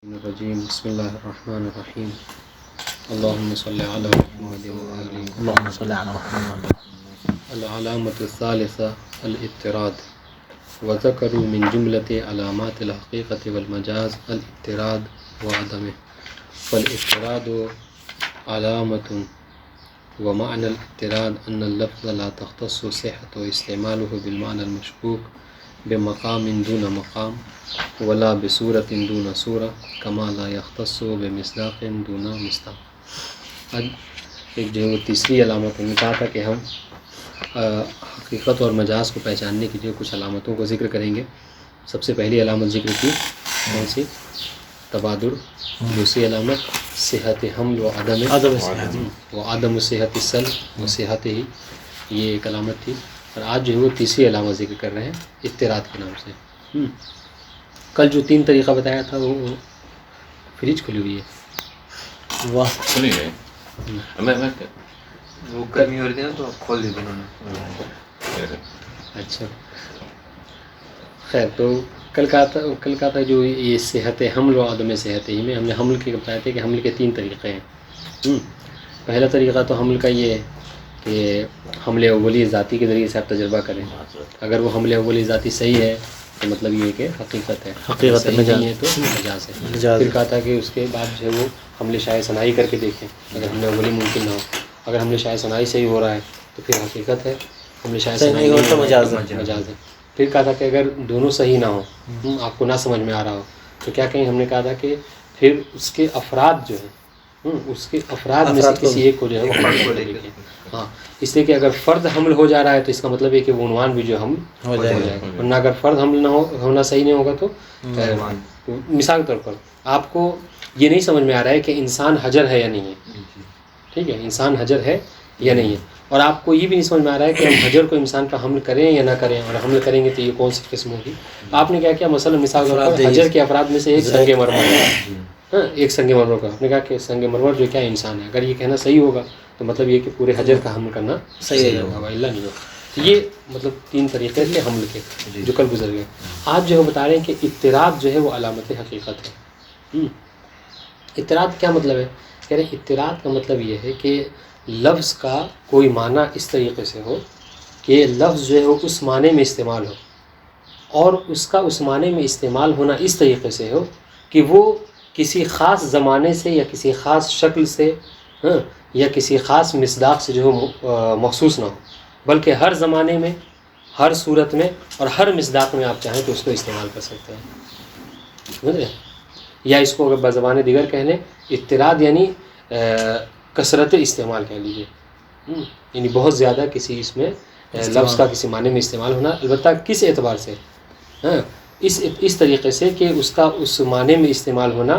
الرجیم بسم اللہ الرحمن الرحیم اللہم صلی علی محمد وآلہ اللهم صل على محمد. العلامة الثالثة الاضطراد وذکروا من جملة علامات الحقیقة والمجاز الاضطراد وعدمه فالاضطراد علامة ومعنى الاضطراد أن اللفظ لا تختص صحة استعماله بالمعنى المشكوك بمقام دون مقام ولا بصورت دون صورة كما لا يختص بمصداق دون مصداق. ایک جو تیسری علامت نے کہا تھا کہ ہم حقیقت اور مجاز کو پہچاننے کی جو کچھ علامتوں کو ذکر کریں گے. سب سے پہلی علامت ذکر کی کون سی؟ تبادر. دوسری علامت صحت حمل و عدم صحت السلب و صحت ہی، یہ ایک علامت تھی. اور آج جو ہے وہ تیسری علامت ذکر کر رہے ہیں اضطراد کے نام سے. کل جو تین طریقہ بتایا تھا وہ فریج کھلی ہوئی ہے. واہ سنی گئے میں وہ گرمی ہو رہی تھی نا تو آپ کھول دی انہوں نے. اچھا خیر، تو کل کا تھا جو یہ صحت حمل و عدم صحت ہی میں ہم نے حمل کے بتایا تھے کہ حمل کے تین طریقے ہیں. پہلا طریقہ تو حمل کا یہ ہے کہ حمل اولی ذاتی کے ذریعے سے آپ تجربہ کریں. اگر وہ حمل اولی ذاتی صحیح ہے تو مطلب یہ کہ حقیقت ہے، حقیقت صحیح مجاز نہیں ہے تو مجاز ہے. مجاز. پھر کہا تھا کہ اس کے بعد جو ہے وہ حمل شائع ثنائی کر کے دیکھیں. اگر حمل اولی ممکن نہ ہو، اگر حمل شائع ثنائی صحیح ہو رہا ہے تو پھر حقیقت ہے، حمل شائع صحیح ثنائی نہیں ہو تو مجاز ہے. مجاز ہے. پھر کہا تھا کہ اگر دونوں صحیح نہ ہوں، آپ کو نہ سمجھ میں آ رہا ہو تو کیا کہیں. ہم نے کہا تھا کہ پھر اس کے افراد جو ہیں، اس کے افراد میں سے کسی ایک کو جو ہے وہ حمل کو دیکھیں. ہاں، اس لیے کہ اگر فرد حمل ہو جا رہا ہے تو اس کا مطلب ہے کہ وہ عنوان بھی جو ہم ہو جائے گا. ورنہ اگر فرد حمل نہ ہونا صحیح نہیں ہوگا تو مثال کے طور پر آپ کو یہ نہیں سمجھ میں آ رہا ہے کہ انسان حجر ہے یا نہیں ہے. ٹھیک ہے، انسان حجر ہے یا نہیں ہے. اور آپ کو یہ بھی نہیں سمجھ میں آ رہا ہے کہ ہم حجر کو انسان کا حمل کریں یا نہ کریں، اور حمل کریں گے تو یہ کون سی قسم ہوگی. آپ نے کیا کیا؟ مثلا مثال کے طور پر حجر کے افراد میں سے ایک سنگ مرمر ہے. ہاں، ایک سنگ مرمر کا آپ نے کہا کہ سنگ مرمر جو کیا انسان ہے. اگر یہ کہنا صحیح ہوگا تو مطلب یہ کہ پورے حجر کا حمل کرنا صحیح ہوگا، اللہ نہیں ہوگا. یہ مطلب تین طریقے تھے حمل کے جو کل گزر گئے. آج جو ہے بتا رہے ہیں کہ اضطراد جو ہے وہ علامت حقیقت ہے. اضطراد کیا مطلب ہے؟ کہہ رہے ہیں اضطراد کا مطلب یہ ہے کہ لفظ کا کوئی معنی اس طریقے سے ہو کہ لفظ جو ہے وہ اس معنی میں استعمال ہو، اور اس کا اس معنی میں استعمال ہونا اس طریقے سے ہو کہ وہ کسی خاص زمانے سے یا کسی خاص شکل سے یا کسی خاص مصداق سے جو ہے مخصوص نہ ہو، بلکہ ہر زمانے میں، ہر صورت میں اور ہر مصداق میں آپ چاہیں تو اس کو استعمال کر سکتے ہیں. سمجھ رہے ہیں؟ یا اس کو اگر بزبان دیگر کہہ لیں، اضطراد یعنی کثرت استعمال کہہ لیجیے، یعنی بہت زیادہ کسی اس میں لفظ کا کسی معنی میں استعمال ہونا. البتہ کس اعتبار سے؟ اس طریقے سے کہ اس کا اس معنی میں استعمال ہونا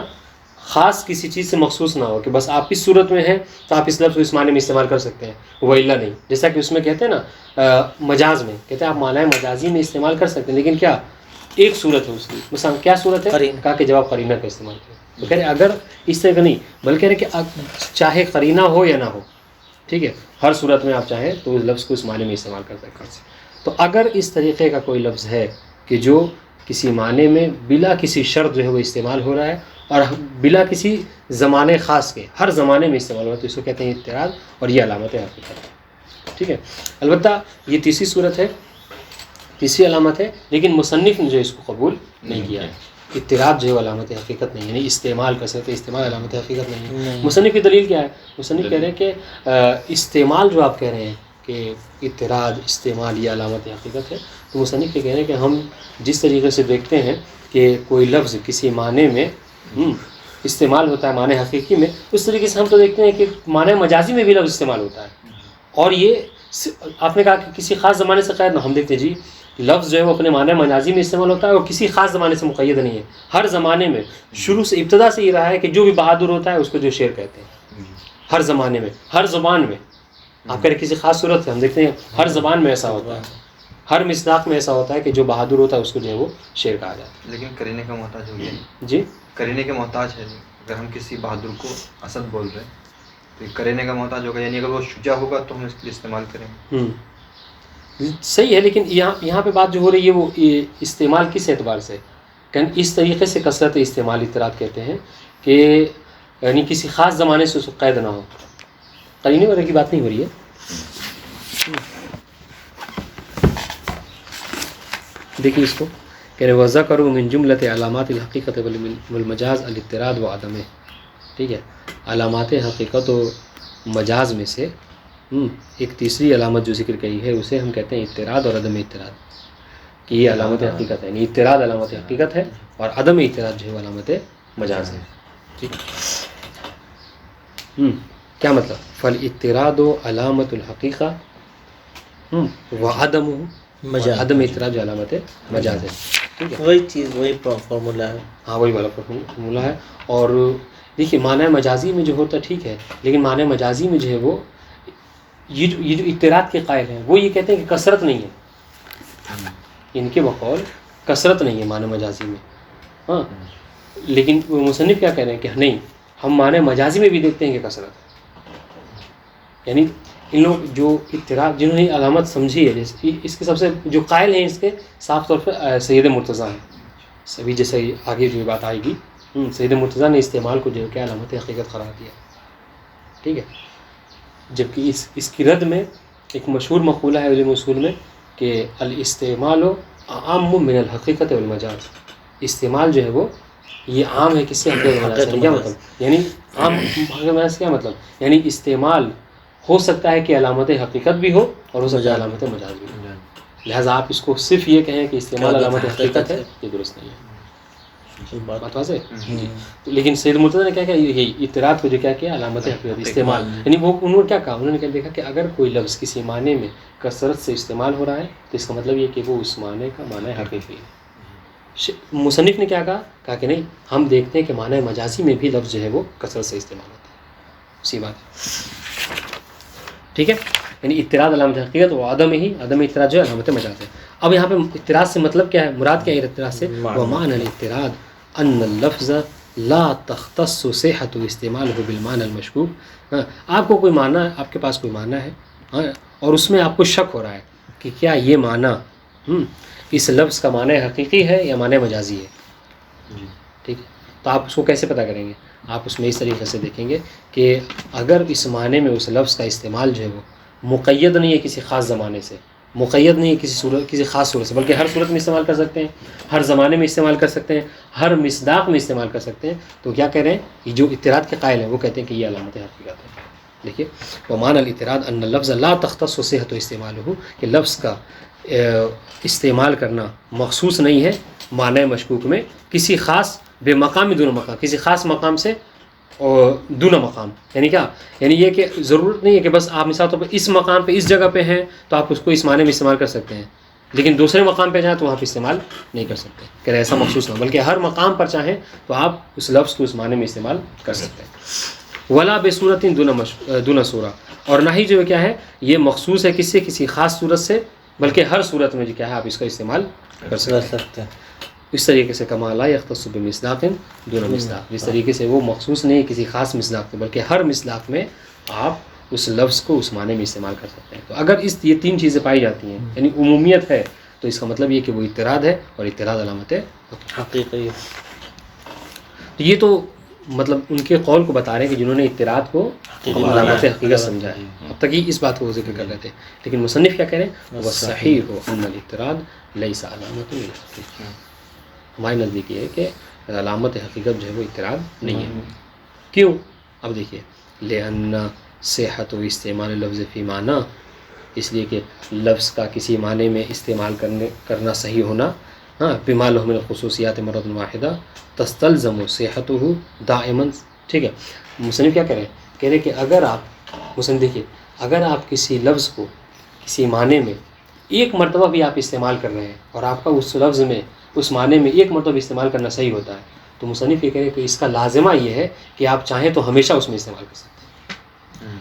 خاص کسی چیز سے مخصوص نہ ہو کہ بس آپ اس صورت میں ہیں تو آپ اس لفظ کو اس معنی میں استعمال کر سکتے ہیں، وہ الا نہیں. جیسا کہ اس میں کہتے ہیں نا مجاز میں کہتے ہیں آپ معنی مجازی میں استعمال کر سکتے ہیں، لیکن کیا ایک صورت ہے اس کی. مثلا کیا صورت ہے؟ کہا کہ جب آپ قرینہ کا استعمال کریں. تو کہہ رہے اگر اس طرح کا نہیں، بلکہ کہہ رہے کہ چاہے قرینہ ہو یا نہ ہو، ٹھیک ہے، ہر صورت میں آپ چاہیں تو اس لفظ کو اس معنی میں استعمال کر سکتے ہیں. تو اگر اس طریقے کا کوئی لفظ ہے کہ جو کسی معنی میں بلا کسی شرط جو ہے وہ استعمال ہو رہا ہے اور بلا کسی زمانے خاص کے ہر زمانے میں استعمال ہو رہا ہے، تو اس کو کہتے ہیں اضطراد، اور یہ علامت ہے حقیقت. ٹھیک ہے، البتہ یہ تیسری صورت ہے، تیسری علامت ہے، لیکن مصنف نے جو اس کو قبول نہیں کیا ہے. اضطراد جو ہے علامت حقیقت نہیں ہے، یعنی استعمال کر سکتے، استعمال علامت حقیقت نہیں ہے. مصنف کی دلیل کیا ہے؟ مصنف کہہ رہے ہیں کہ استعمال جو آپ کہہ رہے ہیں کہ اضطراد استعمال یہ علامت حقیقت ہے، تو مصنف یہ کہہ رہے ہیں کہ ہم جس طریقے سے دیکھتے ہیں کہ کوئی لفظ کسی معنی میں استعمال ہوتا ہے معنی حقیقی میں، اس طریقے سے ہم تو دیکھتے ہیں کہ معنی مجازی میں بھی لفظ استعمال ہوتا ہے. اور یہ آپ نے کہا کہ کسی خاص زمانے سے قید نہ، ہم دیکھتے ہیں جی لفظ جو ہے وہ اپنے معنی مجازی میں استعمال ہوتا ہے اور کسی خاص زمانے سے مقید نہیں ہے، ہر زمانے میں. شروع سے ابتدا سے یہ رہا ہے کہ جو بھی بہادر ہوتا ہے اس کو جو شعر کہتے ہیں، ہر زمانے میں، ہر زبان میں. آپ کہہ رہے کسی خاص صورت سے، ہم دیکھتے ہیں ہر زبان میں ایسا ہوتا ہے، ہر مصداق میں ایسا ہوتا ہے کہ جو بہادر ہوتا ہے اس کو جو ہے وہ شعر کہا جاتا ہے. لیکن کرینے کا محتاج ہو گیا. جی، کرینے کے محتاج ہے. اگر ہم کسی بہادر کو اسد بول رہے ہیں تو یہ کرینے کا محتاج ہوگا، یعنی اگر وہ شجاع ہوگا تو ہم اس کے لیے استعمال کریں. صحیح ہے، لیکن یہاں پہ بات جو ہو رہی ہے وہ استعمال کس اعتبار سے؟ کہ اس طریقے سے کثرت استعمال اطراد کہتے ہیں کہ یعنی کسی خاص زمانے سے اس کو قید نہ ہو. قرینے وغیرہ کی بات نہیں ہو رہی ہے. دیکھیے اس کو کہ وَذَكَرُوا مِن جُمْلَةِ علامات الحقیقت والمجاز الاضطراد و عدم. ٹھیک ہے, علامات حقیقت و مجاز میں سے ایک تیسری علامت جو ذکر کی ہے اسے ہم کہتے ہیں اضطراد اور عدم اضطراد, کہ یہ علامت حقیقت ہے. یعنی اضطراد علامت حقیقت ہے اور عدم اضطراد جو ہے علامت مجاز ہے. ٹھیک, کیا مطلب؟ فالاضطراد علامت الحقیقہ وعدم عدم اضطراد جو علامت مجاز ہے. ٹھیک ہے, وہی چیز وہی فارمولا ہے. ہاں وہی والا فارمولا ہے. اور دیکھیے معنی مجازی میں جو ہوتا ہے ٹھیک ہے, لیکن معنی مجازی میں جو ہے وہ یہ جو اضطراد کے قائل ہیں وہ یہ کہتے ہیں کہ کثرت نہیں ہے, ان کے بقول کثرت نہیں ہے معنی مجازی میں. ہاں, لیکن مصنف کیا کہہ رہے ہیں کہ نہیں, ہم معنی مجازی میں بھی دیکھتے ہیں کہ کثرت ہے. یعنی ان لوگ جو اضطراد جنہوں نے علامت سمجھی ہے, جیسے اس کے سب سے جو قائل ہیں اس کے صاف طور پر سید مرتضیٰ ہیں. سبھی جیسے آگے جو بات آئے گی, سید مرتضیٰ نے استعمال کو جو کہ علامت حقیقت قرار دیا. ٹھیک ہے, جبکہ اس کی رد میں ایک مشہور مقولہ ہے علم اصول میں کہ الاستعمال عام من الحقیقت والمجاز. استعمال جو ہے وہ یہ عام ہے کس سے حقیقت مجاز سے. کیا مطلب؟ یعنی عام حقیقت مجاز کیا مطلب؟ یعنی استعمال ہو سکتا ہے کہ علامت حقیقت بھی ہو اور ہو سکتا ہے علامت مجاز بھی ہو. لہٰذا آپ اس کو صرف یہ کہیں کہ استعمال علامت حقیقت ہے, یہ درست نہیں ہے. بات واضح ہے. لیکن سید مرتضیٰ نے کیا کیا, یہی اضطراد کو جو کیا کیا علامت حقیقت استعمال. یعنی وہ انہوں نے کیا کہا, انہوں نے کیا دیکھا کہ اگر کوئی لفظ کسی معنی میں کثرت سے استعمال ہو رہا ہے تو اس کا مطلب یہ کہ وہ اس معنی کا معنی حقیقی ہے. مصنف نے کیا کہا کہ نہیں, ہم دیکھتے ہیں کہ معنی مجازی میں بھی لفظ جو ہے وہ کثرت سے استعمال ہوتا ہے. اسی بات ہے. ٹھیک ہے, یعنی اضطراد علامت حقیقت و عدم اضطراد جو ہے علامت مجاز ہے. اب یہاں پہ اضطراد سے مطلب کیا ہے, مراد کیا ہے اضطراد سے؟ ومعنى الاضطراد ان اللفظ لا تختص صحة استعماله بالمعنى المشکوک. آپ کو کوئی معنی, آپ کے پاس کوئی معنی ہے اور اس میں آپ کو شک ہو رہا ہے کہ کیا یہ معنی اس لفظ کا معنی حقیقی ہے یا معنی مجازی ہے. ٹھیک ہے, تو آپ اس کو کیسے پتہ کریں گے؟ آپ اس میں اس طریقے سے دیکھیں گے کہ اگر اس معنی میں اس لفظ کا استعمال جو ہے وہ مقید نہیں ہے کسی خاص زمانے سے, مقید نہیں ہے کسی خاص صورت سے, بلکہ ہر صورت میں استعمال کر سکتے ہیں, ہر زمانے میں استعمال کر سکتے ہیں, ہر مصداق میں استعمال کر سکتے ہیں, تو کیا کہہ رہے ہیں کہ جو اضطراد کے قائل ہیں وہ کہتے ہیں کہ یہ علامت حقیقت ہے. دیکھیے, ومعنى الاضطراد ان اللفظ لا تختص صحة استعماله, کہ لفظ کا استعمال کرنا مخصوص نہیں ہے معنی مشکوک میں کسی خاص بے مقام دون مقام, کسی خاص مقام سے اور دون مقام. یعنی کیا, یعنی یہ کہ ضرورت نہیں ہے کہ بس آپ مثال طور پر اس مقام پہ اس جگہ پہ ہیں تو آپ اس کو اس معنی میں استعمال کر سکتے ہیں, لیکن دوسرے مقام پہ جائیں تو وہاں پہ استعمال نہیں کر سکتے. کہ ایسا مخصوص نہ, بلکہ ہر مقام پر چاہیں تو آپ اس لفظ کو اس معنی میں استعمال کر سکتے ہیں. ولا بصورت دون صورہ, اور نہ ہی جو کیا ہے یہ مخصوص ہے کس سے, کسی خاص صورت سے, بلکہ ہر صورت میں جو کیا ہے آپ اس کا استعمال کر سکتے ہیں. اس طریقے سے کما لا یختص بمصداق دون مصداق, جس طریقے سے وہ مخصوص نہیں کسی خاص مصداق میں, بلکہ ہر مصداق میں آپ اس لفظ کو اس معنی میں استعمال کر سکتے ہیں. تو اگر یہ تین چیزیں پائی جاتی ہیں, یعنی عمومیت ہے, تو اس کا مطلب یہ کہ وہ اضطراد ہے, اور اضطراد علامت حقیقی ہے. تو یہ تو مطلب ان کے قول کو بتا رہے ہیں کہ جنہوں نے اضطراد کو علامت حقیقت سمجھا ہے. اب تک ہی اس بات کو ذکر کر رہے تھے, لیکن مصنف کیا کہہ رہے ہیں, والصحیح ان الاضطراد لیس علامت للحقیقت. ہمارے نزدیک یہ ہے کہ علامت حقیقت جو ہے وہ اضطراد نہیں ہے. کیوں؟ اب دیکھیے, لأن صحت و استعمال لفظ فی معنی, اس لیے کہ لفظ کا کسی معنی میں استعمال کرنا صحیح ہونا, بما له من الخصوصیات مرۃ واحدہ تستلزم صحته دائما. ٹھیک ہے, مصنف کیا کہہ رہے ہیں, کہہ رہے کہ اگر آپ مصنف دیکھیے, اگر آپ کسی لفظ کو کسی معنی میں ایک مرتبہ بھی آپ استعمال کر رہے ہیں اور آپ کا اس لفظ میں اس معنی میں ایک مرتبہ استعمال کرنا صحیح ہوتا ہے, تو مصنف یہ کہہ رہے کہ اس کا لازمہ یہ ہے کہ آپ چاہیں تو ہمیشہ اس میں استعمال کر سکتے ہیں.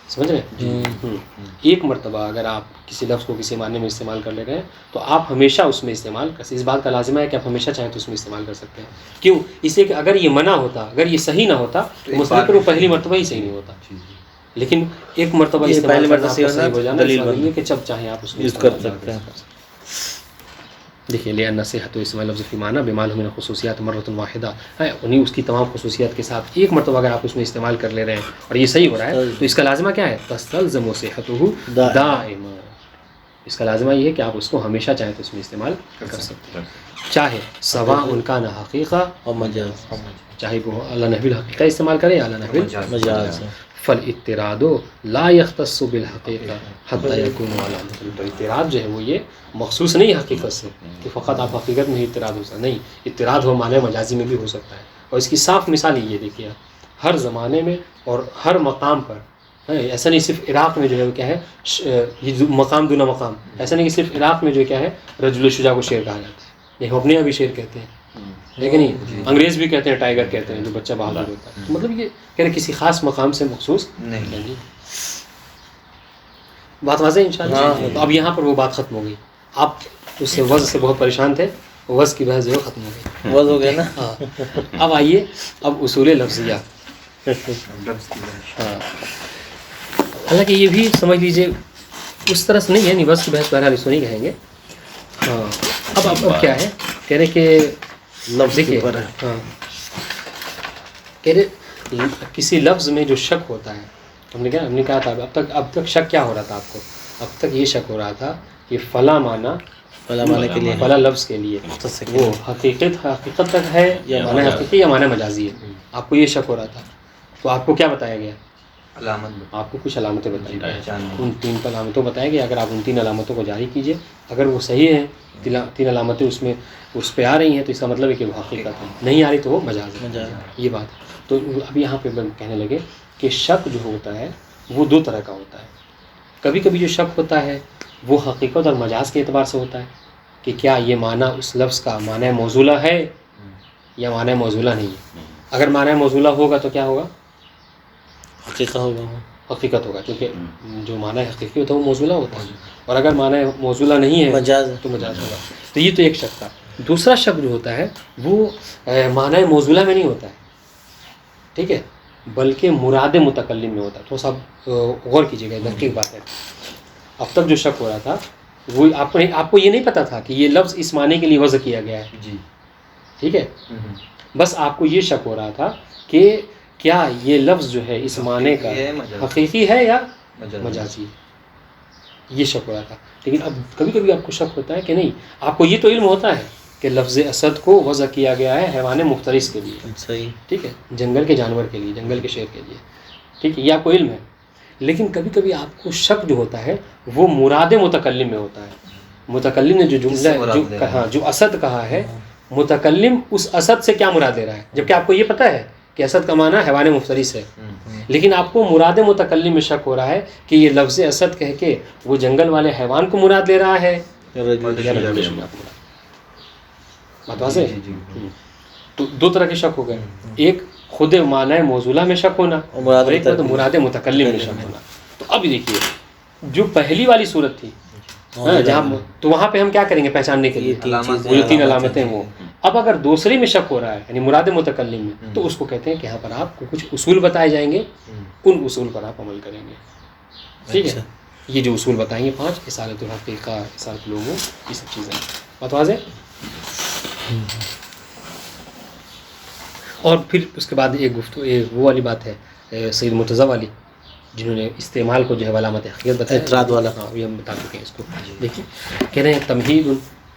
سمجھ رہے ہیں؟ ایک مرتبہ اگر آپ کسی لفظ کو کسی معنی میں استعمال کر لے رہے ہیں تو آپ ہمیشہ اس میں استعمال کر سکتے ہیں. اس بات کا لازمہ ہے کہ آپ ہمیشہ چاہیں تو اس میں استعمال کر سکتے ہیں. کیوں؟ اس لیے کہ اگر یہ منع ہوتا, اگر یہ صحیح نہ ہوتا تو مصنف کو پہلی مرتبہ ہی صحیح نہیں ہوتا. لیکن ایک مرتبہ استعمال کرنا صحیح ہو جانا, دلیل ہے کہ جب چاہیں آپ اس کو یوز کر سکتے ہیں. دیکھیے لے نصیحت اسم لفظ فی معنی بمال من خصوصیات مرۃ واحدہ ہے، انہیں اس کی تمام خصوصیات کے ساتھ ایک مرتبہ اگر آپ اس میں استعمال کر لے رہے ہیں اور یہ صحیح ہو رہا ہے تو اس کا لازمہ کیا ہے؟ تستلزم صحتہ دائما، اس کا لازمہ یہ ہے کہ آپ اس کو ہمیشہ چاہیں تو اس میں استعمال کر سکتے ہیں، چاہے سواء کان حقیقہ اور مجاز، چاہے وہ اللہ نحو الحقیقہ استعمال کریں یا اللہ نحو مجاز فالاعتراض لا يختص بالحقیقہ حتی یکون علامۃ، تو اعتراض جو ہے وہ یہ مخصوص نہیں حقیقت سے کہ فقط آپ حقیقت میں ہی اعتراض ہو سکتا، نہیں، اعتراض ہو معنی مجازی میں بھی ہو سکتا ہے، اور اس کی صاف مثال یہ دیکھیے آپ ہر زمانے میں اور ہر مقام پر، ایسا نہیں صرف عراق میں جو ہے وہ کیا ہے یہ مقام دونا مقام، ایسا نہیں کہ صرف عراق میں جو کیا ہے رجل شجاع کو شیر کہا جاتا ہے، یہ ہم اپنے یہاں بھی شیر کہتے ہیں، لیکن نہیں انگریز بھی کہتے ہیں ٹائیگر کہتے ہیں جو بچہ بہادر ہوتا ہے، تو مطلب یہ کہہ رہے کسی خاص مقام سے مخصوص نہیں۔ بات واضح ہے انشاءاللہ؟ تو اب یہاں پر وہ بات ختم ہو گئی، آپ اس سے وضع سے بہت پریشان تھے، وضع کی بحث جو ہے ختم ہو گئی، وضع ہو گیا نا۔ ہاں اب آئیے اب اصول لفظیہ، ہاں حالانکہ یہ بھی سمجھ لیجئے اس طرح سے نہیں ہے، نہیں وضع کی بحث بہرحال اس کو نہیں کہیں گے، ہاں اب کیا ہے کہہ رہے کہ لفظ دیکھیے پر ہے، ہاں کہہ رہے کسی لفظ میں جو شک ہوتا ہے، ہم نے کہا تھا اب تک شک کیا ہو رہا تھا آپ کو؟ اب تک یہ شک ہو رہا تھا کہ فلاں معنی فلاں معنی کے لیے، فلاں لفظ کے لیے وہ حقیقت تک ہے یا معنی حقیقی یا معنی مجازی ہے، آپ کو یہ شک ہو رہا تھا، تو آپ کو کیا بتایا گیا؟ علامت، آپ کو کچھ علامتیں بتائی پہچان، ان 3 علامتوں بتائے گئے، اگر آپ ان 3 علامتوں کو جاری کیجئے، اگر وہ صحیح ہیں 3 علامتیں اس پہ آ رہی ہیں تو اس کا مطلب ہے کہ وہ حقیقت ہے، نہیں آ رہی تو وہ مجاز ہے، یہ بات۔ تو اب یہاں پہ کہنے لگے کہ شک جو ہوتا ہے وہ 2 طرح کا ہوتا ہے، کبھی کبھی جو شک ہوتا ہے وہ حقیقت اور مجاز کے اعتبار سے ہوتا ہے کہ کیا یہ معنی اس لفظ کا معنی موصولہ ہے یا معنی موصولہ نہیں ہے، اگر معنی موصولہ ہوگا تو کیا ہوگا؟ حقیقت ہوگا، حقیقت ہوگا، کیونکہ جو معنی حقیقی ہوتا ہے وہ موصولہ ہوتا ہے، اور اگر معنی موصولہ نہیں ہے مجاز تو مجاز ہوگا۔ تو یہ تو ایک شک تھا۔ دوسرا شک جو ہوتا ہے وہ معنی موصولہ میں نہیں ہوتا ہے، ٹھیک ہے، بلکہ مراد متکلم میں ہوتا ہے۔ تو سب غور کیجیے گا، دقیق بات ہے۔ اب تک جو شک ہو رہا تھا وہ آپ کو یہ نہیں پتا تھا کہ یہ لفظ اس معنی کے لیے وضع کیا گیا ہے، جی ٹھیک ہے، بس آپ کو یہ شک ہو رہا تھا کہ کیا یہ لفظ جو ہے اس معنی کا حقیقی ہے یا مجازی ہے، یہ شک ہو رہا تھا۔ لیکن اب کبھی کبھی آپ کو شک ہوتا ہے کہ نہیں، آپ کو یہ تو علم ہوتا ہے کہ لفظ اسد کو وضع کیا گیا ہے حیوان مفترس کے لیے، صحیح، ٹھیک ہے، جنگل کے جانور کے لیے، جنگل کے شیر کے لیے، ٹھیک ہے، یہ آپ کو علم ہے۔ لیکن کبھی کبھی آپ کو شک جو ہوتا ہے وہ مراد متکلم میں ہوتا ہے، متکلم نے جو جملہ جو اسد کہا ہے، متکلم اس اسد سے کیا مراد لے رہا ہے، جبکہ آپ کو یہ پتہ ہے کہ اسد کا معنی حیوان مفترس ہے، لیکن آپ کو مراد متکلم میں شک ہو رہا ہے کہ یہ لفظ اسد کہہ کے وہ جنگل والے حیوان کو مراد لے رہا ہے یا رجل شجاع کو۔ بات واضح ہے؟ تو 2 طرح کے شک ہو گئے، ایک خود معنی موصولہ میں شک ہونا اور ایک مراد متکلم میں شک ہونا۔ تو اب دیکھیے جو پہلی والی صورت تھی جہاں، تو وہاں پہ ہم کیا کریں گے پہچاننے کے لیے؟ وہ جو 3 علامتیں وہ۔ اب اگر دوسری میں شک ہو رہا ہے یعنی مراد متکلم میں، تو اس کو کہتے ہیں کہ یہاں پر آپ کو کچھ اصول بتائے جائیں گے، ان اصول پر آپ عمل کریں گے، ٹھیک ہے۔ یہ جو اصول بتائیں گے 5، اصالۃ الحقیقہ، اصالۃ العموم، یہ سب چیزیں بات واضح۔ اور پھر اس کے بعد ایک گفتگو وہ والی بات ہے سید مرتضیٰ والی، جنہوں نے استعمال کو جو ہے علامت حقیقت بتایا، اعتراض والا، ہاں یہ ہم بتا چکے ہیں اس کو۔ دیکھیے کہہ رہے ہیں تمہید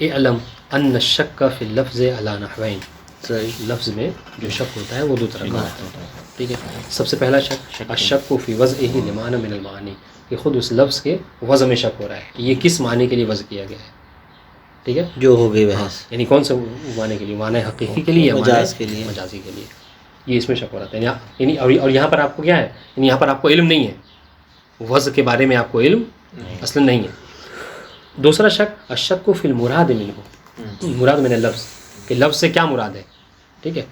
اعلم ان الشک فی اللفظ علی نحوین، لفظ میں جو شک ہوتا ہے وہ 2 طرح کا ہوتا ہے، ٹھیک ہے۔ سب سے پہلا شک الشک فی وضعہ لمعنی من المعانی، کہ خود اس لفظ کے وضع میں شک ہو رہا ہے کہ یہ کس معنی کے لیے وضع کیا گیا ہے، ٹھیک ہے، جو ہو گئی بحث، یعنی کون سا معنی کے لیے، معنی حقیقی کے لیے یا مجاز کے لیے، مجازی کے لیے، یہ اس میں شک ہو رہا تھا۔ یعنی اور یہاں پر آپ کو کیا ہے، یعنی یہاں پر آپ کو علم نہیں ہے، وضع کے بارے میں آپ کو علم اصلا نہیں ہے۔ دوسرا شک الشک فی المراد منہ، مراد من اللفظ، کہ لفظ سے کیا مراد ہے، ٹھیک ہے،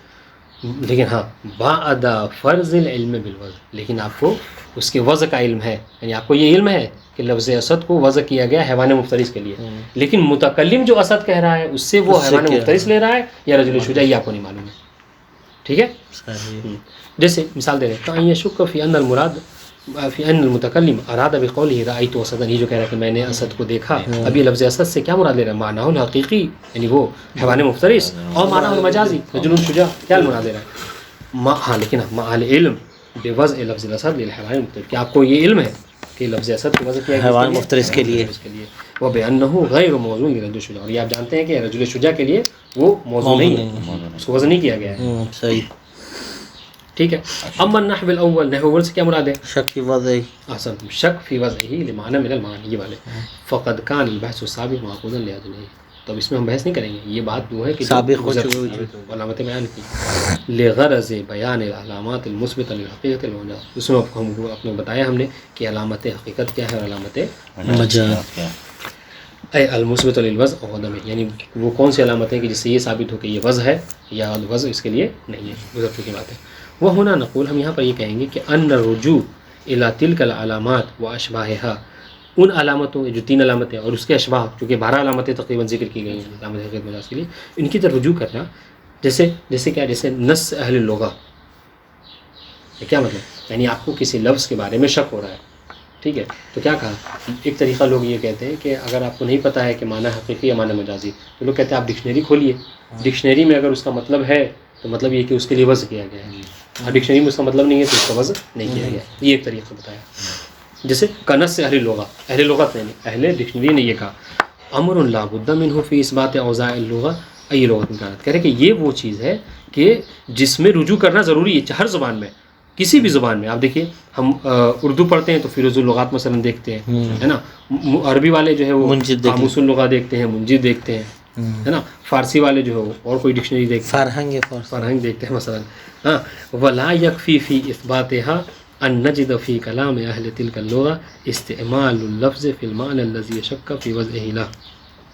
لیکن ہاں بعد فرض العلم بالوضع، لیکن آپ کو اس کے وضع کا علم ہے، یعنی آپ کو یہ علم ہے کہ لفظ اسد کو وضع کیا گیا حیوان مفترس کے لیے، لیکن متکلم جو اسد کہہ رہا ہے اس سے وہ حیوان مفترس لے رہا ہے یا رجل شجاع، یہ آپ کو نہیں معلوم ہے، ٹھیک ہے۔ جیسے مثال دے رہے ہیں تو یہ شک فی ان المراد فی ان المتکلم اراد بقوله رأیت اسدا، یہ جو کہہ رہا ہے کہ میں نے اسد کو دیکھا، اب یہ لفظ اسد سے کیا مراد لے رہا ہے؟ معنی الحقیقی یعنی وہ حیوان مفترس، اور معنی المجازی رجل شجاع، کیا مراد لے رہا ہے؟ ہاں لیکن مع العلم بوضع لفظ الاسد للحیوان المفترس، کیا آپ کو یہ علم ہے کہ لفظ اسد کی وضع کیا ہے حیوان مفترس کے لیے، وہ بأنه غیر موضوع لرجل شجاع، اور یہ آپ جانتے ہیں کہ رجل شجاع کے لیے وہ موضوع نہیں ہے، اس کو وضع نہیں کیا گیا ہے. صحیح. ٹھیک ہے. اما النحو الاول، نحو اول سے کیا مراد ہے؟ شک فی وضعہ، احسن، شک فی وضعہ لمعنی من المعانی، یہ والے فقد کان البحث السابق ماخوذا لأجلہ. تو اس میں ہم بحث نہیں کریں گے، یہ بات وہ ہے کہ سابق ہو چکے علامت بیان کی لغرض بیان العلامات المثبتة للحقیقت والمجاز. اس میں ہم اپنے بتایا ہم نے کہ علامت حقیقت کیا ہے اور علامت مجاز اے المثبت للوضع و عدم، یعنی وہ کون سی علامتیں کہ جس سے یہ ثابت ہو کہ یہ وضع ہے یا وضع اس کے لیے نہیں ہے، گزر چکی بات ہے. وہ ہونا نقول، ہم یہاں پر یہ کہیں گے کہ ان الرجوع الی تلک العلامات و اشباہها، ان علامتوں جو 3 علامتیں اور اس کے اشباہ، چونکہ 12 علامتیں تقریباً ذکر کی گئی ہیں علامت حقیقت مجاز کے لیے، ان کی طرف رجوع کرنا، جیسے کیا، جیسے نص اہل اللغہ. کیا مطلب؟ یعنی آپ کو کسی لفظ کے بارے میں شک ہو رہا ہے، ٹھیک ہے، تو کیا کہا؟ ایک طریقہ لوگ یہ کہتے ہیں کہ اگر آپ کو نہیں پتہ ہے کہ معنی حقیقی یا معنی مجازی، تو لوگ کہتے ہیں آپ ڈکشنری کھولیے، ڈکشنری میں اگر اس کا مطلب ہے تو مطلب یہ کہ اس کے لیے وضع کیا گیا ہے، اور ڈکشنری میں اس کا مطلب نہیں ہے تو اس کا وضع نہیں کیا گیا. یہ ایک طریقہ بتایا. جیسے کنس سے اہل لغت، اہل لغت نے، اہل ڈکشنری نے یہ کہا امر لا بد منہ فی اثبات اوضاع اللغہ ای لغت کانت، کہہ رہے کہ یہ وہ چیز ہے کہ جس میں رجوع کرنا ضروری ہے ہر زبان میں، کسی بھی زبان میں. آپ دیکھیے ہم اردو پڑھتے ہیں تو فیروز اللغات مثلا دیکھتے ہیں، ہے نا. عربی والے جو ہے وہ قاموس اللغہ دیکھتے ہیں، منجد دیکھتے ہیں، ہے نا. فارسی والے جو ہے اور کوئی ڈکشنری دیکھتے ہیں، فرہنگ دیکھتے ہیں مثلا. ہاں، ولا یکفی فی اثباتها ان نجد فی کلام اہل تلک اللغہ استعمال اللفظ فی المعنی الذی شک فی وضعہ لہ.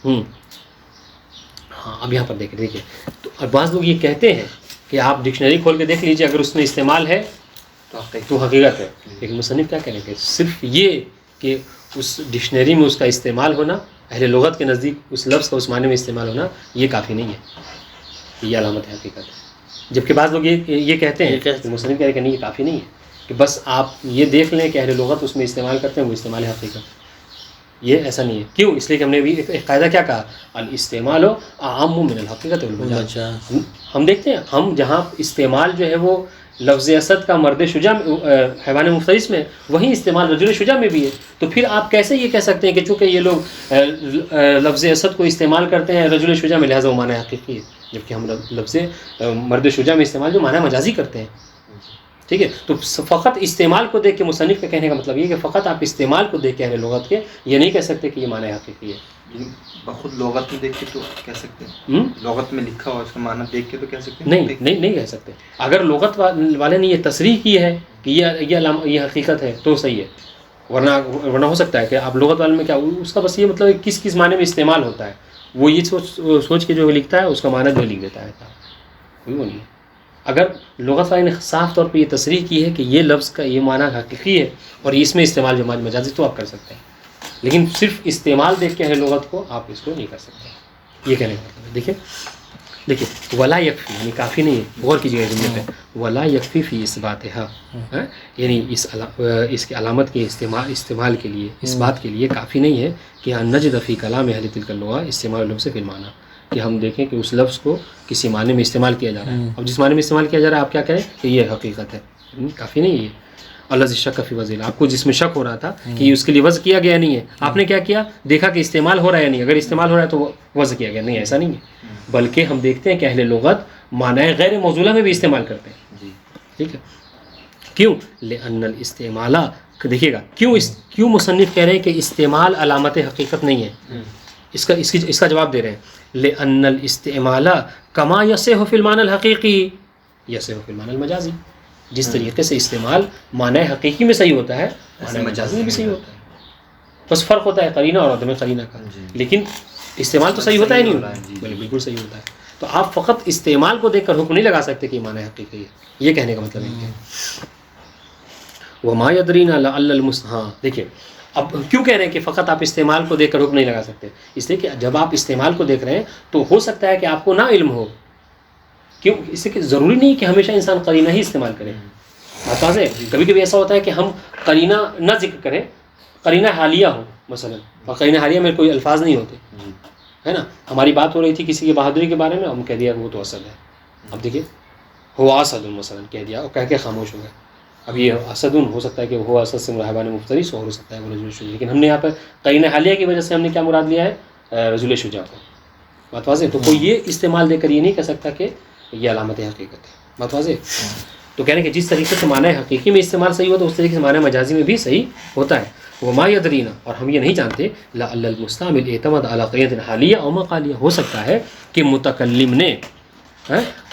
ہاں اب یہاں پر دیکھیے تو بعض لوگ یہ کہتے ہیں کہ آپ ڈکشنری کھول کے دیکھ لیجئے، اگر اس میں استعمال ہے تو حقیقت ہے. لیکن مصنف کیا کہیں گے؟ صرف یہ کہ اس ڈکشنری میں اس کا استعمال ہونا، اہل لغت کے نزدیک اس لفظ کا اس معنی میں استعمال ہونا، یہ کافی نہیں ہے، یہ علامت حقیقت ہے. جبکہ بعض لوگ یہ کہتے ہیں کہ مصنف کہہ رہے کہ نہیں، یہ کافی نہیں ہے کہ بس آپ یہ دیکھ لیں کہ اہل لغت اس میں استعمال کرتے ہیں، وہ استعمال حقیقت. یہ ایسا نہیں ہے. کیوں؟ اس لیے کہ ہم نے بھی ایک قاعدہ کیا کہا، الاستعمال اعم من الحقیقت والمجاز. ہم دیکھتے ہیں، ہم جہاں استعمال جو ہے وہ لفظ اسد کا مرد شجاع حیوان مفترس میں، وہیں استعمال رجل شجاع میں بھی ہے. تو پھر آپ کیسے یہ کہہ سکتے ہیں کہ چونکہ یہ لوگ لفظ اسد کو استعمال کرتے ہیں رجل شجاع میں، لہٰذا وہ معنی حقیقی ہے، جبکہ ہم لفظ مرد شجاع میں استعمال جو معنی مجازی کرتے ہیں. ٹھیک ہے، تو فقط استعمال کو دیکھ کے مصنف کے کہنے کا مطلب یہ کہ فقط آپ استعمال کو دیکھ کے اہل لغت کے یہ نہیں کہہ سکتے کہ یہ معنی حقیقی ہے. بخود لغت میں دیکھ کے تو کہہ سکتے ہیں، لغت میں لکھا ہوا اس کا معنی دیکھ کے تو کہہ سکتے ہیں؟ نہیں کہہ سکتے. اگر لغت والے نے یہ تصریح کی ہے کہ یہ حقیقت ہے تو صحیح ہے، ورنہ ہو سکتا ہے کہ آپ لغت والے میں کیا اس کا بس یہ مطلب ہے کس معنی میں استعمال ہوتا ہے، وہ یہ سوچ کے جو لکھتا ہے اس کا معنی جو لکھ دیتا ہے، کوئی وہ نہیں ہے. اگر لغت والے نے صاف طور پہ یہ تصریح کی ہے کہ یہ لفظ کا یہ معنی حقیقی ہے اور اس میں استعمال جو مجازی، تو آپ کر سکتے ہیں. لیکن صرف استعمال دیکھ کے ہے لغت کو آپ اس کو نہیں کر سکتے. یہ کہنے کا مطلب ہے. دیکھیے ولا یکفی یعنی کافی نہیں ہے، غور کیجیے جملے پہ، ولا یکفی فی اثباتها، یعنی اس کے علامت کے استعمال کے لیے، اس بات کے لیے کافی نہیں ہے کہ ان نجد فی کلام اہل تلک اللغہ استعمال اللفظ فی المعنی، کہ ہم دیکھیں کہ اس لفظ کو کسی معنی میں استعمال کیا جا رہا ہے. اب جس معنی میں استعمال کیا جا رہا ہے آپ کیا کہیں کہ یہ حقیقت ہے. کافی نہیں ہے. الذی شک فی وضعہ، آپ کو جس میں شک ہو رہا تھا کہ اس کے لیے وضع کیا گیا نہیں ہے، آپ نے کیا کیا؟ دیکھا کہ استعمال ہو رہا ہے یا نہیں. اگر استعمال ہو رہا ہے تو وضع کیا گیا نہیں، ایسا نہیں ہے. بلکہ ہم دیکھتے ہیں کہ اہل لغت معنی غیر موصولہ میں بھی استعمال کرتے ہیں. ٹھیک ہے، کیوں؟ لأن الاستعمال، دیکھیے گا کیوں مصنف کہہ رہے ہیں کہ استعمال علامت حقیقت نہیں ہے. اس کا جواب دے رہے ہیں، لأن الاستعمال کما یصح فی المعنی الحقیقی یصح فی المعنی المجازی، جس طریقے سے استعمال معنی حقیقی میں صحیح ہوتا ہے معنی مجازی میں بھی صحیح ہوتا ہے. بس فرق ہوتا ہے قرینہ اور عدم قرینہ کا، لیکن استعمال تو صحیح ہوتا ہے نہیں، بالکل صحیح ہوتا ہے. تو آپ فقط استعمال کو دیکھ کر حکم نہیں لگا سکتے کہ یہ معنی حقیقی ہے. یہ کہنے کا مطلب ہے وما یدرینا لعل ہاں دیکھیے اب کیوں کہہ رہے ہیں کہ فقط آپ استعمال کو دیکھ کر حکم نہیں لگا سکتے؟ اس لیے کہ جب آپ استعمال کو دیکھ رہے ہیں تو ہو سکتا ہے کہ آپ کو نہ علم ہو. کیوں؟ اس سے کہ ضروری نہیں کہ ہمیشہ انسان قرینہ ہی استعمال کرے. بات واضح ہے؟ کبھی کبھی ایسا ہوتا ہے کہ ہم قرینہ نہ ذکر کریں، قرینہ حالیہ ہو مثلا، اور قرینہ حالیہ میں کوئی الفاظ نہیں ہوتے، ہے نا. ہماری بات ہو رہی تھی کسی کی بہادری کے بارے میں، ہم کہہ دیا وہ تو اسد ہے. اب دیکھیے ہوا اسد مثلا کہہ دیا اور کہہ کے خاموش ہو گئے. اب یہ اسد ہو سکتا ہے کہ وہ اسد سے مرحبان مفترس ہو سکتا ہے وہ رجل شجاع، لیکن ہم نے یہاں پر قرینہ حالیہ کی وجہ سے ہم نے کیا مراد لیا ہے؟ رجل شجاع کو. بات واضح ہے؟ تو کوئی یہ استعمال دے کر یہ نہیں کہہ سکتا کہ یہ علامت حقیقت ہے. بات واضح ہے؟ تو کہنے کہ جس طریقے سے معنی حقیقی میں استعمال صحیح ہوتا ہے اس طریقے سے معنی مجازی میں بھی صحیح ہوتا ہے. وما یدرینا، اور ہم یہ نہیں جانتے لعل المستعمل اعتمد علی قرینۃ حالیہ او مقالیہ، ہو سکتا ہے کہ متکلم نے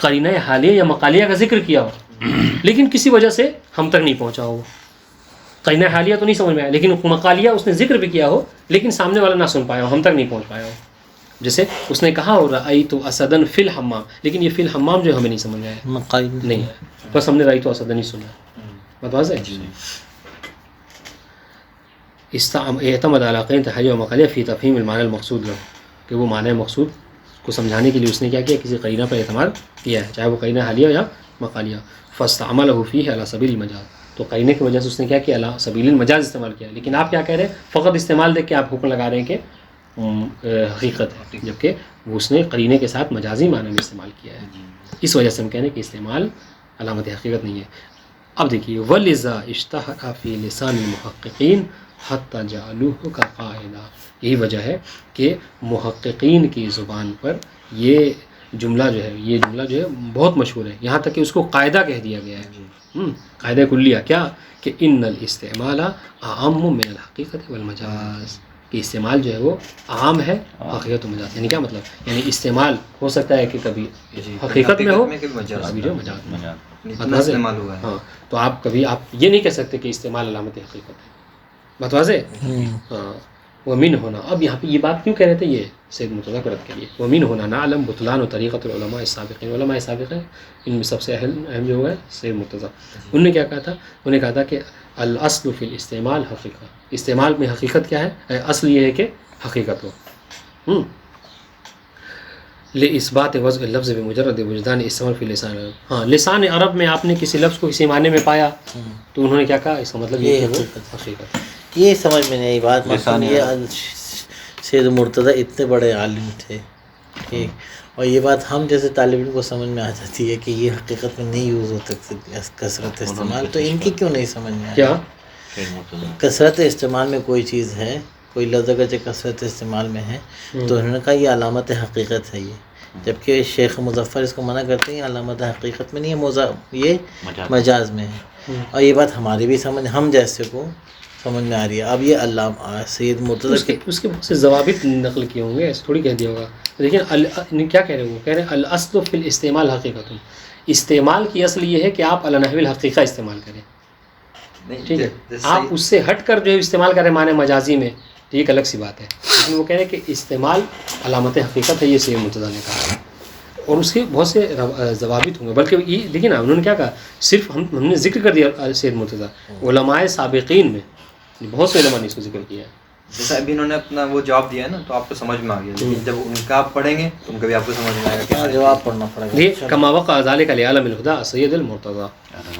قرینہ حالیہ یا مقالیہ کا ذکر کیا ہو لیکن کسی وجہ سے ہم تک نہیں پہنچا ہو. قرینہ حالیہ تو نہیں سمجھ میں آیا، لیکن مقالیہ اس نے ذکر بھی کیا ہو لیکن سامنے والا نہ سن پایا ہو، ہم تک نہیں پہنچ پایا ہو. جیسے اس نے کہا ہو رأیت اسدا فی الحمام، لیکن یہ فی الحمام جو ہمیں نہیں سمجھ میں آیا، مقاید نہیں بس ہم نے رأیت اسدا نہیں سنا. بات واضح ہے؟ اعتمد علی قرینۃ حالیہ و مقالیہ فی تفہیم المعنی المقصود له، کہ وہ معنی مقصود کو سمجھانے کے لیے اس نے کیا کیا، کسی قرینہ پر اعتماد کیا ہے، چاہے وہ قرینہ حالیہ یا مقالیہ. فاستعمله فیہ علی سبیل المجاز، تو قرینے کی وجہ سے اس نے کیا کیا، علی سبیل المجاز استعمال کیا. لیکن آپ کیا کہہ رہے ہیں، فقط استعمال دیکھ کے آپ حکم لگا رہے ہیں کہ حقیقت ہے، جبکہ وہ اس نے قرینے کے ساتھ مجازی معنی میں استعمال کیا ہے. اس وجہ سے ہم کہہ رہے ہیں کہ استعمال علامت حقیقت نہیں ہے. اب دیکھیے وَلِذَا اشْتَهَرَ فِي لِسَانِ الْمُحَقِّقِينَ حَتَّى جَعَلُوهُ كَقَاعِدَةٍ، یہی وجہ ہے کہ محققین کی زبان پر یہ جملہ جو ہے بہت مشہور ہے، یہاں تک کہ اس کو قاعدہ کہہ دیا گیا ہے. قاعدہ کلیہ کیا، کہ ان الاستعمال اعم من الحقیقت والمجاز، کہ استعمال جو ہے وہ عام ہے حقیقت و مجاز. یعنی کیا مطلب، یعنی استعمال ہو سکتا ہے کہ کبھی حقیقت میں ہو، کبھی جو مجاز میں. ہاں تو آپ کبھی آپ یہ نہیں کہہ سکتے کہ استعمال علامت حقیقت ہے. بات واضح ہے؟ ہاں. ومن ہونا، اب یہاں پہ یہ بات کیوں کہہ رہے تھے، یہ سید مرتضیٰ کو رد کے لیے. ومن ہونا نعلم بطلان و طریقۃ العلماء السابقین، علماء سابقین ان میں سب سے اہم جو ہے سید مرتضیٰ، انہوں نے کیا کہا تھا، انہوں نے کہا تھا کہ الاصل فی الاستعمال حقیقت، استعمال میں حقیقت کیا ہے، اصل یہ ہے کہ حقیقت ہو. لِإِثْبَاتِ وضع اللفظ بمجرد وجدان استعمال فی لسان عرب. ہاں لسان عرب میں آپ نے کسی لفظ کو کسی معنی میں پایا تو انہوں نے کیا کہا، اس کا مطلب یہ ہے حقیقت. یہ سمجھ میں نہیں آئی بات، مطلب یہ سید مرتضیٰ اتنے بڑے عالم تھے، ٹھیک، اور یہ بات ہم جیسے طالب علم کو سمجھ میں آ جاتی ہے کہ یہ حقیقت میں نہیں یوز ہو سکتی کثرت استعمال، تو ان کی کیوں نہیں سمجھ میں آئی؟ کیا کثرت استعمال میں کوئی چیز ہے، کوئی لفظ اگرچہ کثرت استعمال میں ہے تو انہوں نے کہا یہ علامت حقیقت ہے یہ، جبکہ شیخ مظفر اس کو منع کرتے ہیں علامت حقیقت میں نہیں ہے، یہ مجاز میں ہے. اور یہ بات ہماری بھی سمجھ، ہم جیسے کو سمجھ میں آ رہی ہے. اب یہ علامہ سید مرتضیٰ اس کے بہت سے ضوابط نقل کیے ہوں گے، ایسے تھوڑی کہہ دیا ہوگا. لیکن کیا کہہ رہے ہیں وہ، کہہ رہے ہیں الاصل فی الاستعمال حقیقت، استعمال کی اصل یہ ہے کہ آپ علی نحو الحقیقہ استعمال کریں. ٹھیک ہے، آپ اس سے ہٹ کر جو ہے استعمال کریں معنی مجازی میں تو یہ ایک الگ سی بات ہے. لیکن وہ کہہ رہے ہیں کہ استعمال علامت حقیقت ہے، یہ سید مرتضیٰ نے کہا. اور اس کے بہت سے ضوابط ہوں گے، بلکہ یہ دیکھیے نا انہوں نے کیا کہا، صرف ہم نے ذکر کر دیا سید مرتضیٰ، علماء سابقین میں بہت سے علماء نے اس کو ذکر کیا ہے. جیسا ابھی انہوں نے اپنا وہ جواب دیا ہے نا تو آپ کو سمجھ میں آ گیا، لیکن جب ان کا آپ پڑھیں گے تو ان کا بھی آپ کو سمجھ میں آئے گا کہ جواب پڑھنا پڑے گا. یہ کما وقع ذلك لعالم الهدى سید المرتضیٰ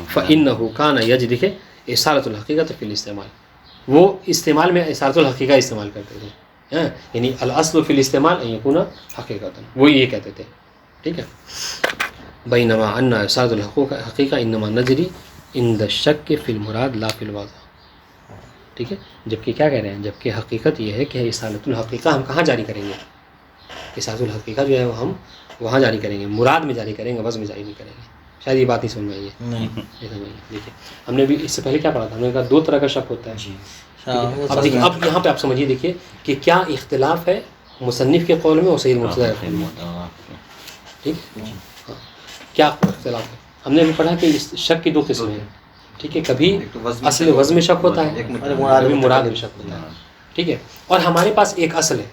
فانه كان يجد کہ اصالۃ الحقیقت فی الاستعمال، وہ استعمال میں اصالۃ الحقیقہ استعمال کرتے تھے، یعنی الاصل فی الاستعمال ان يكون حقیقتا، وہ یہ کہتے تھے. ٹھیک ہے، بینما ان اصالۃ الحقیقہ انما نجری عند الشک فی المراد لا فی الواضح. ٹھیک ہے، جبکہ کیا کہہ رہے ہیں، جبکہ حقیقت یہ ہے کہ اصالۃ الحقیقہ ہم کہاں جاری کریں گے، اصالۃ الحقیقہ جو ہے وہ ہم وہاں جاری کریں گے، مراد میں جاری کریں گے، وضع میں جاری نہیں کریں گے. شاید یہ بات نہیں سمجھ میں آئی ہے. دیکھیے ہم نے بھی اس سے پہلے کیا پڑھا تھا، ہم نے کہا دو طرح کا شک ہوتا ہے. اب دیکھیے، اب یہاں پہ آپ سمجھیے، دیکھیے کہ کیا اختلاف ہے مصنف کے قول میں اور سید مرتضیٰ کے قول میں. ٹھیک، کیا اختلاف ہے، ہم نے بھی پڑھا کہ شک کی دو قسمیں ہیں. ٹھیک ہے، کبھی اصل وزن میں شک ہوتا ہے، کبھی مراد میں شک ہوتا ہے. ٹھیک ہے، اور ہمارے پاس ایک اصل ہے،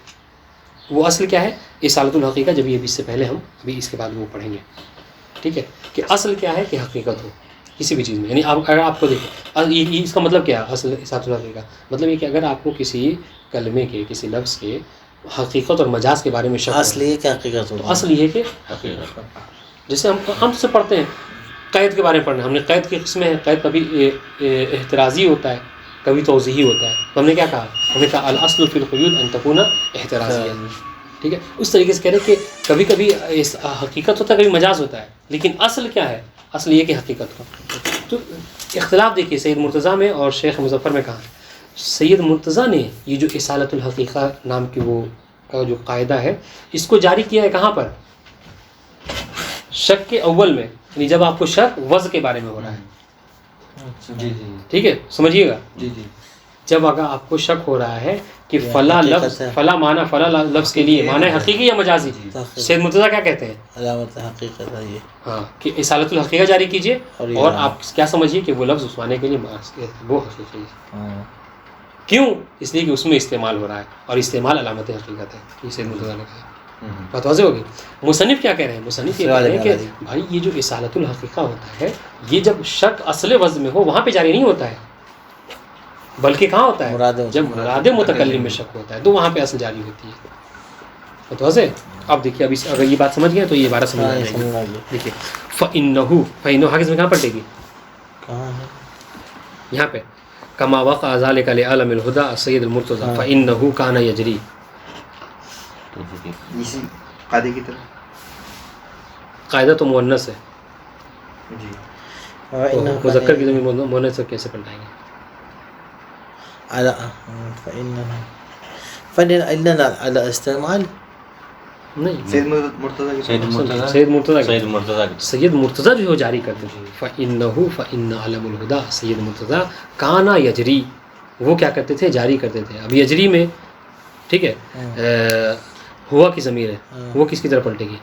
وہ اصل کیا ہے، اصالۃ الحقیقہ. جب یہ اس سے پہلے ہم ابھی اس کے بعد وہ پڑھیں گے. ٹھیک ہے، کہ اصل کیا ہے کہ حقیقت ہو کسی بھی چیز میں. یعنی اگر آپ کو دیکھیں اس کا مطلب کیا ہے، اصل اصالۃ الحقیقہ مطلب یہ کہ اگر آپ کو کسی کلمے کے، کسی لفظ کے حقیقت اور مجاز کے بارے میں شک، اصل یہ کہ حقیقت ہو، تو اصل یہ کہ حقیقت. جیسے ہم سے پڑھتے ہیں قید کے بارے میں پڑھنا. ہم نے قید کی قسمیں ہیں. قید کبھی احترازی ہوتا ہے, کبھی توضیحی ہوتا ہے. تو ہم نے کیا کہا؟ ہم نے کہا الاصل فی القیود ان تکون احترازیہ. ٹھیک ہے, اس طریقے سے کہہ رہے ہیں کہ کبھی کبھی حقیقت ہوتا ہے, کبھی مجاز ہوتا ہے, لیکن اصل کیا ہے؟ اصل یہ کہ حقیقت کا. تو اختلاف دیکھیے سید مرتضیٰ میں اور شیخ مظفر میں کہا. سید مرتضیٰ نے یہ جو اصالۃ الحقیقہ نام کی وہ کا جو قاعدہ ہے, اس کو جاری کیا ہے کہاں پر؟ شک کے اول میں, یعنی جب آپ کو شک وضع کے بارے میں ہو رہا ہے. جی جی ٹھیک ہے, سمجھیے گا. جی جی جب اگر آپ کو شک ہو رہا ہے کہ فلاں لفظ فلاں معنی فلاں لفظ کے لیے معنی حقیقی یا مجازی, سید مرتضیٰ کیا کہتے ہیں؟ علامت حقیقت ہے یہ. ہاں, کہ اصالۃ الحقیقہ جاری کیجیے اور آپ کیا سمجھیے کہ وہ لفظ اس معنی کے لیے وہ حقیقی ہے. کیوں؟ اس لیے کہ اس میں استعمال ہو رہا ہے, اور استعمال علامت حقیقت ہے. یہ سید مرتضیٰ نے کہا. بات واضح ہوگی. مصنف کیا کہہ رہے ہیں؟ مصنف یہ کہہ رہے ہیں کہ بھائی یہ جو اصالۃ الحقیقہ ہوتا ہے, یہ جب شک اصل وضع میں ہو وہاں پہ جاری نہیں ہوتا ہے, بلکہ کہاں ہوتا ہے؟ جب مراد متکلم میں شک ہوتا ہے تو وہاں پہ اصل جاری ہوتی ہے. بات واضح. اب دیکھیے, ابھی اگر یہ بات سمجھ گئے تو یہ عبارت سمجھ آ جائے گی. دیکھیے فَإِنَّهُ حافظ میں کہاں پڑھے گی؟ کہاں ہے یہاں پہ کما وقع ذلك لعالم الهدى السید المرتضیٰ فإنه كان يجري. اسی قاعدے کی طرف. قاعدہ تو مؤنث ہے, جی مذکر کی ضمیر مؤنث سے کیسے پلٹائیں گے؟ على استعمال نہیں, سید مرتضیٰ کی سید مرتضیٰ جو جاری کرتے تھے. فإن علم الہدیٰ سید مرتضیٰ کانا یجری, وہ کیا کرتے تھے؟ جاری کرتے تھے. اب یجری میں ٹھیک ہے ہوا کی ضمیر ہے, وہ کس کی طرف پلٹے گی؟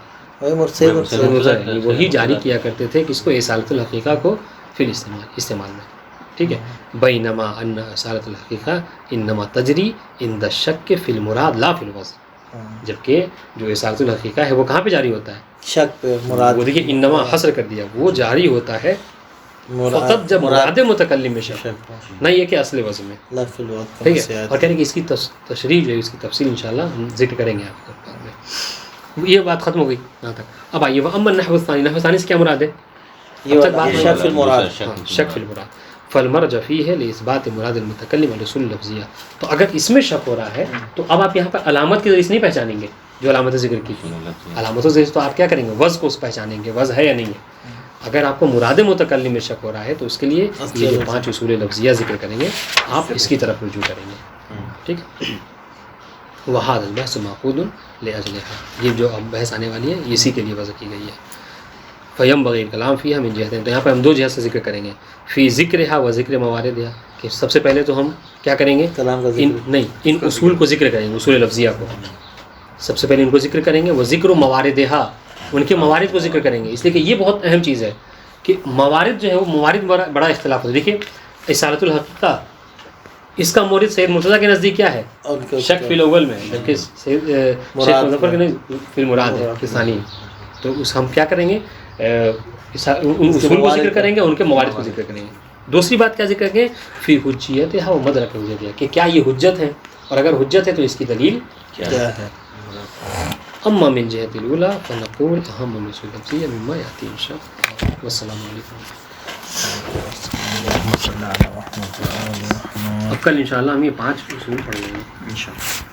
وہی جاری کیا کرتے تھے کس کو؟ اصالۃ الحقیقہ کو فی استعمال میں. ٹھیک ہے, بینما ان اصالۃ الحقیقہ انما تجری عند الشک فی المراد لا فی الوضع. جبکہ جو اصالۃ الحقیقہ ہے وہ کہاں پہ جاری ہوتا ہے؟ شک پہ. مراد وہ دیکھیے انما حصر کر دیا, وہ جاری ہوتا ہے فقط جب مراد متکلم میں شک, نہ یہ کہ اصل وضع میں. ٹھیک ہے, اور کہہ رہے کہ اس کی تشریح جو ہے, اس کی تفصیل انشاءاللہ ہم ذکر کریں گے آپ کو بعد میں. یہ بات ختم ہو گئی یہاں تک. اب آئیے وَأَمَّا النَّحْوُ الثَّانِي, نحو ثانی سے کیا مراد ہے؟ شک فی المراد. شک فی المراد. فالمرجع فیہ لإثبات مراد المتکلم والاصول اللفظیہ. تو اگر اس میں شک ہو رہا ہے تو اب آپ یہاں پر علامت کے ذریعے سے نہیں پہچانیں گے جو علامت ذکر کی تھی. علامتوں سے تو آپ کیا کریں گے؟ وضع کو پہچانیں گے, وضع ہے یا نہیں ہے. اگر آپ کو مراد متکلم میں شک ہو رہا ہے تو اس کے لیے یہ جو 5 اصول لفظیہ ذکر کریں گے, آپ اس کی طرف رجوع کریں گے. ٹھیک ہے, وَهَذَا الْبَحْثُ مَعْقُودٌ لِأَجْلِهَا. یہ جو اب بحث آنے والی ہے اسی کے لیے وضع کی گئی ہے. فَيَنبَغِي الْكَلَامُ فِيهَا مِنْ جِهَتَيْنِ. تو یہاں پہ ہم 2 جہت سے ذکر کریں گے. فی ذکرها و ذکر مواردها, کہ سب سے پہلے تو ہم کیا کریں گے؟ کلام کا ذکر. ان اصول کو ذکر کریں گے, اصول لفظیہ کو سب سے پہلے ان کو ذکر کریں گے. وہ ذکر مواردها, ان کے موارد کو ذکر کریں گے. اس لیے کہ یہ بہت اہم چیز ہے کہ موارد جو ہے وہ موارد بڑا اختلاف ہوتا ہے. دیکھیے اصالۃ الحقیقہ اس کا مورد سید مرتضیٰ کے نزدیک کیا ہے؟ شک فی الاول میں, جبکہ شیخ مظفر کے نزدیک فی المراد ہے ثانی. تو اس ہم کیا کریں گے؟ ان اصول کو ذکر کریں گے, ان کے موارد کو ذکر کریں گے. دوسری بات کیا ذکر کریں گے؟ فی حجیتھا و مدرک حجیتھا, کہ کیا یہ حجت ہے, اور اگر حجت ہے تو اس کی دلیل کیا ہے. اما من جہت الاولی فنقول اہم من اصول لفظیہ مما یاتی انشاء اللہ. والسلام علیکم. اب کل انشاءاللہ ہم یہ 5 اصول پڑھ لیں گے انشاءاللہ.